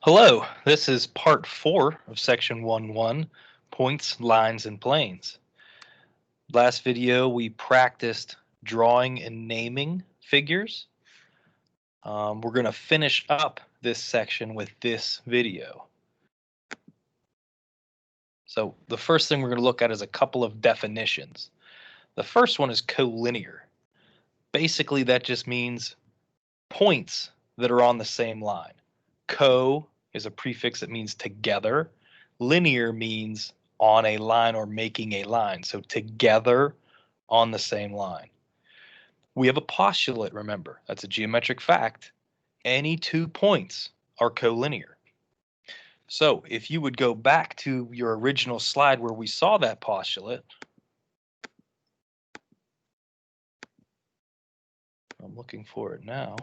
Hello, this is part 4 of section 1.1, points, lines, and planes. Last video we practiced drawing and naming figures. We're going to finish up this section with this video. So the first thing we're going to look at is a couple of definitions. The first one is CoLinear. Basically that just means points that are on the same line. Co is a prefix that means together. Linear means on a line or making a line. So together on the same line. We have a postulate, remember. That's a geometric fact. Any 2 points are collinear. So if you would go back to your original slide where we saw that postulate, I'm looking for it now.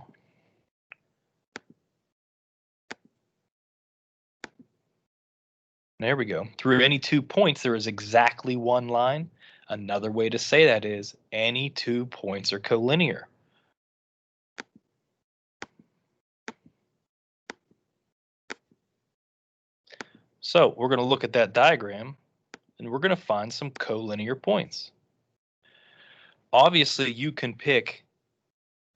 There we go. Through any 2 points, there is exactly one line. Another way to say that is any 2 points are collinear. So we're going to look at that diagram and we're going to find some collinear points. Obviously, you can pick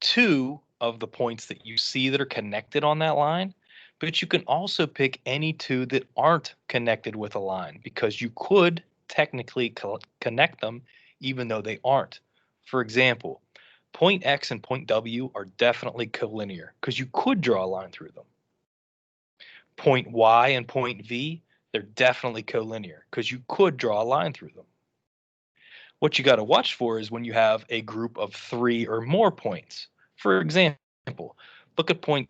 2 of the points that you see that are connected on that line, but you can also pick any 2 that aren't connected with a line because you could technically connect them even though they aren't. For example, point X and point W are definitely collinear because you could draw a line through them. Point Y and point V, they're definitely collinear because you could draw a line through them. What you got to watch for is when you have a group of 3 or more points. For example, look at points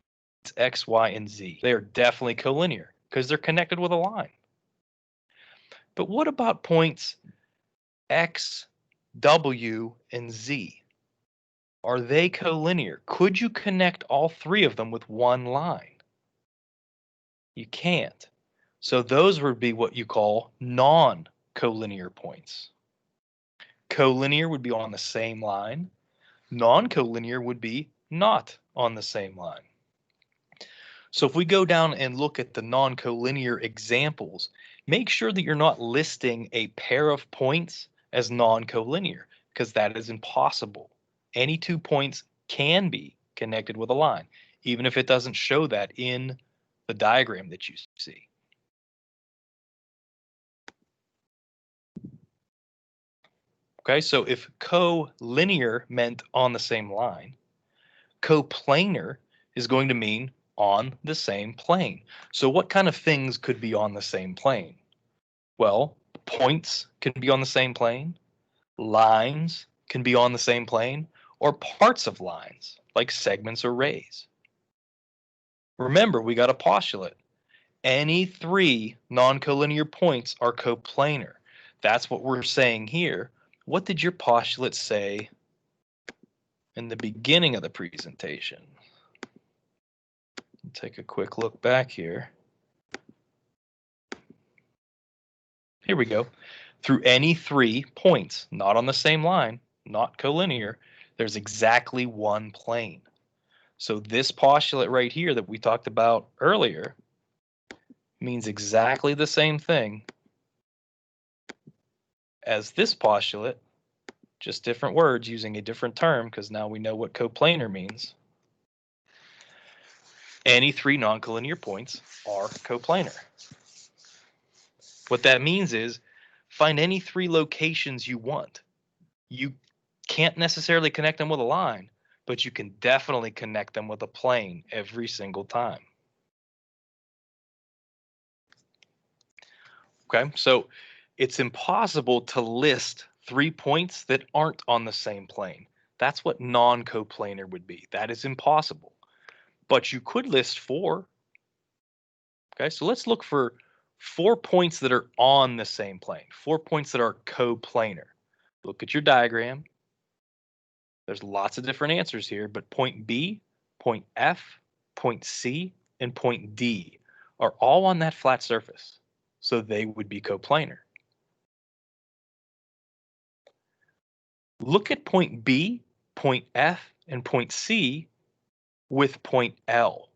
X, Y, and Z. They are definitely collinear because they're connected with a line. But what about points X, W, and Z? Are they collinear? Could you connect all 3 of them with one line? You can't. So those would be what you call non-collinear points. Collinear would be on the same line. Non-collinear would be not on the same line. So if we go down and look at the non-collinear examples, make sure that you're not listing a pair of points as non-collinear because that is impossible. Any 2 points can be connected with a line, even if it doesn't show that in the diagram that you see. Okay, so if collinear meant on the same line, coplanar is going to mean on the same plane. So what kind of things could be on the same plane? Well, points can be on the same plane, lines can be on the same plane, or parts of lines, like segments or rays. Remember, we got a postulate. Any 3 non-collinear points are coplanar. That's what we're saying here. What did your postulate say in the beginning of the presentation? Take a quick look back here. Here we go. Through any 3 points, not on the same line, not collinear, there's exactly one plane. So this postulate right here that we talked about earlier means exactly the same thing as this postulate, just different words using a different term because now we know what coplanar means. Any 3 non-collinear points are coplanar. What that means is find any 3 locations you want. You can't necessarily connect them with a line, but you can definitely connect them with a plane every single time. Okay, so it's impossible to list 3 points that aren't on the same plane. That's what non-coplanar would be. That is impossible. But you could list 4. Okay, so let's look for 4 points that are on the same plane, 4 points that are coplanar. Look at your diagram. There's lots of different answers here, but point B, point F, point C, and point D are all on that flat surface, so they would be coplanar. Look at point B, point F, and point C with point L.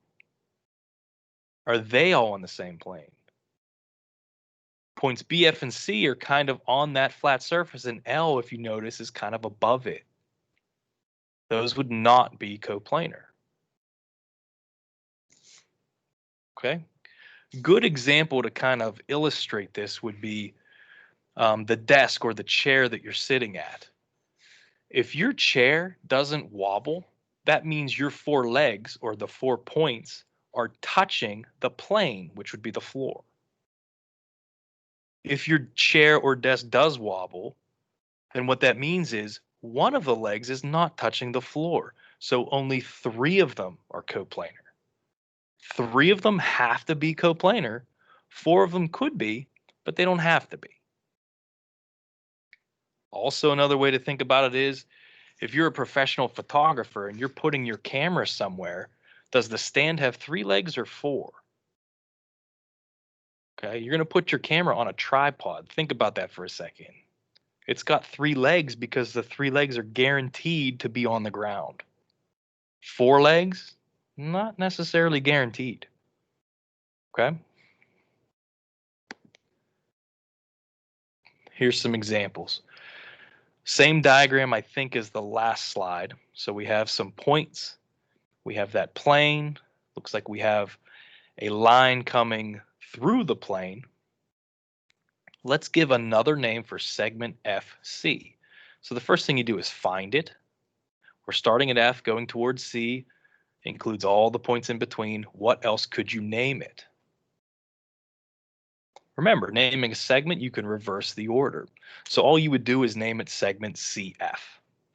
Are they all on the same plane? Points B, F, and C are kind of on that flat surface, and L, if you notice, is kind of above it. Those would not be coplanar. Okay. Good example to kind of illustrate this would be the desk or the chair that you're sitting at. If your chair doesn't wobble, that means your four legs or the 4 points are touching the plane, which would be the floor. If your chair or desk does wobble, then what that means is one of the legs is not touching the floor. So only 3 of them are coplanar. 3 of them have to be coplanar. 4 of them could be, but they don't have to be. Also, another way to think about it is if you're a professional photographer and you're putting your camera somewhere, does the stand have 3 legs or 4? Okay, you're going to put your camera on a tripod. Think about that for a second. It's got 3 legs because the 3 legs are guaranteed to be on the ground. 4 legs, not necessarily guaranteed. Okay. Here's some examples. Same diagram, I think, as the last slide. So we have some points. We have that plane. Looks like we have a line coming through the plane. Let's give another name for segment FC. So the first thing you do is find it. We're starting at F, going towards C, includes all the points in between. What else could you name it? Remember, naming a segment, you can reverse the order. So all you would do is name it segment CF.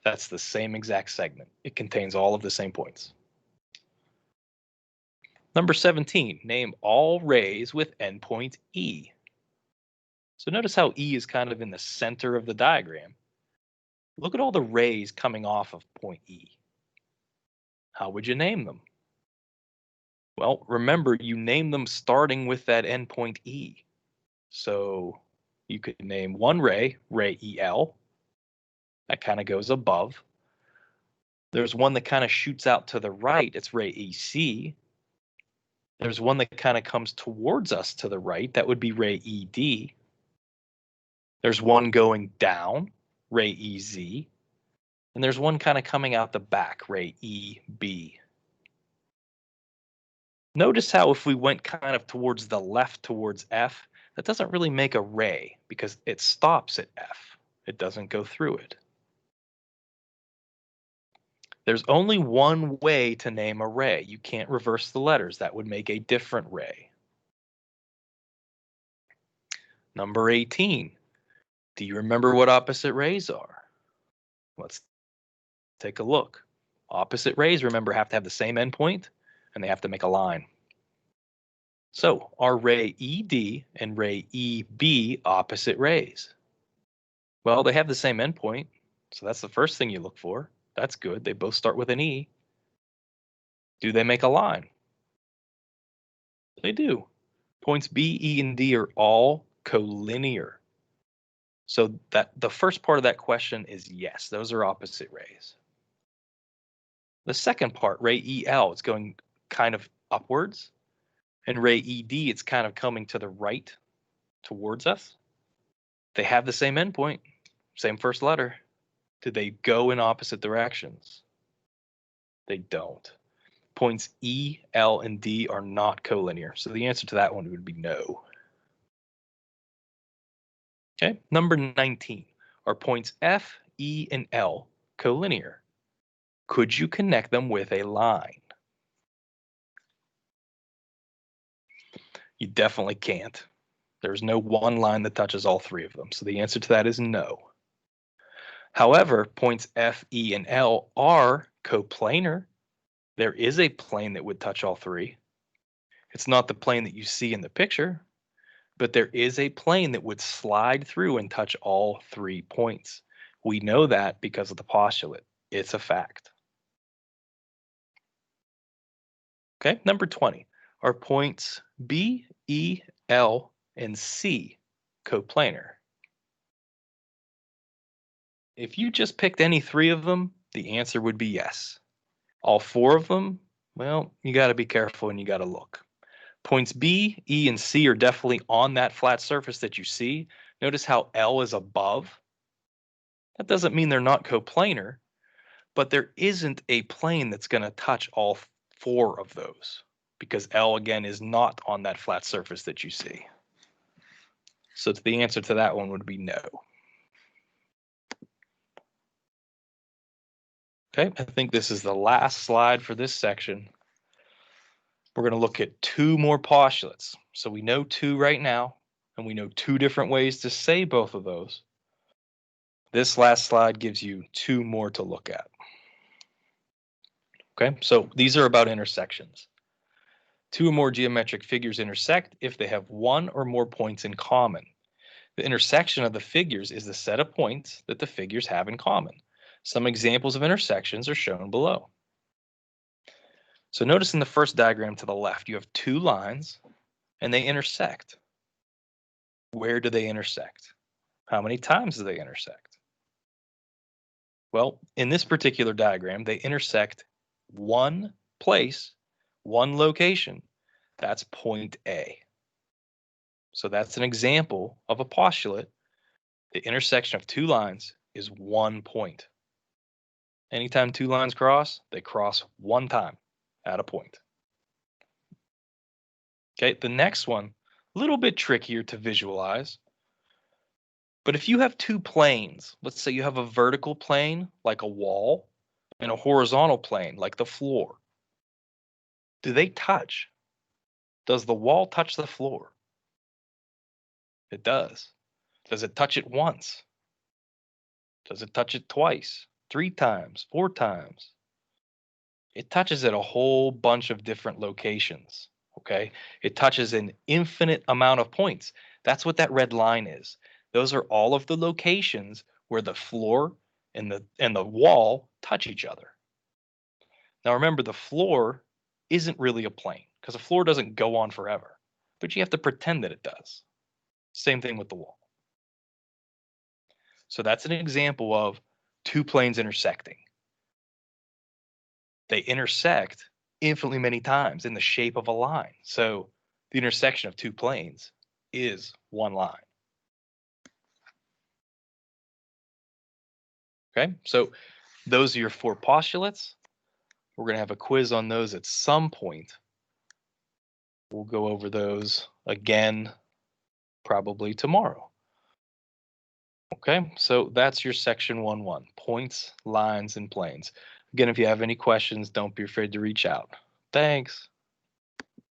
That's the same exact segment. It contains all of the same points. Number 17, name all rays with endpoint E. So notice how E is kind of in the center of the diagram. Look at all the rays coming off of point E. How would you name them? Well, remember, you name them starting with that endpoint E. So you could name one ray, ray EL. That kind of goes above. There's one that kind of shoots out to the right. It's ray EC. There's one that kind of comes towards us to the right. That would be ray ED. There's one going down, ray EZ. And there's one kind of coming out the back, ray EB. Notice how if we went kind of towards the left towards F, that doesn't really make a ray because it stops at F. It doesn't go through it. There's only one way to name a ray. You can't reverse the letters. That would make a different ray. Number 18. Do you remember what opposite rays are? Let's take a look. Opposite rays, remember, have to have the same endpoint, and they have to make a line. So are ray ED and ray EB opposite rays? Well, they have the same endpoint, so that's the first thing you look for. That's good. They both start with an E. Do they make a line? They do. Points B, E, and D are all collinear. So that the first part of that question is yes, those are opposite rays. The second part, ray EL, it's going kind of upwards. And ray ED, it's kind of coming to the right towards us. They have the same endpoint, same first letter. Do they go in opposite directions? They don't. Points E, L, and D are not collinear. So the answer to that one would be no. Okay, number 19. Are points F, E, and L collinear? Could you connect them with a line? You definitely can't. There's no one line that touches all 3 of them. So the answer to that is no. However, points F, E, and L are coplanar. There is a plane that would touch all 3. It's not the plane that you see in the picture, but there is a plane that would slide through and touch all 3 points. We know that because of the postulate. It's a fact. Okay, number 20. Are points B, E, L, and C coplanar? If you just picked any 3 of them, the answer would be yes. All 4 of them, well, you got to be careful and you got to look. Points B, E, and C are definitely on that flat surface that you see. Notice how L is above. That doesn't mean they're not coplanar, but there isn't a plane that's going to touch all four of those because L, again, is not on that flat surface that you see. So the answer to that one would be no. Okay, I think this is the last slide for this section. We're going to look at two more postulates. So we know two right now, and we know two different ways to say both of those. This last slide gives you two more to look at. Okay, so these are about intersections. Two or more geometric figures intersect if they have one or more points in common. The intersection of the figures is the set of points that the figures have in common. Some examples of intersections are shown below. So notice in the first diagram to the left, you have two lines and they intersect. Where do they intersect? How many times do they intersect? Well, in this particular diagram, they intersect one place, one location. That's point A. So that's an example of a postulate. The intersection of two lines is one point. Anytime two lines cross, they cross one time at a point. Okay, the next one, a little bit trickier to visualize. But if you have two planes, let's say you have a vertical plane like a wall and a horizontal plane like the floor, do they touch? Does the wall touch the floor? It does. Does it touch it once? Does it touch it twice, three times, four times? It touches at a whole bunch of different locations. Okay. It touches an infinite amount of points. That's what that red line is. Those are all of the locations where the floor and the wall touch each other. Now remember, the floor isn't really a plane because a floor doesn't go on forever, but you have to pretend that it does. Same thing with the wall. So that's an example of two planes intersecting. They intersect infinitely many times in the shape of a line. So the intersection of two planes is one line. Okay, so those are your four postulates. We're going to have a quiz on those at some point. We'll go over those again probably tomorrow. Okay, so that's your section 1-1, points, lines, and planes. Again, if you have any questions, don't be afraid to reach out. Thanks.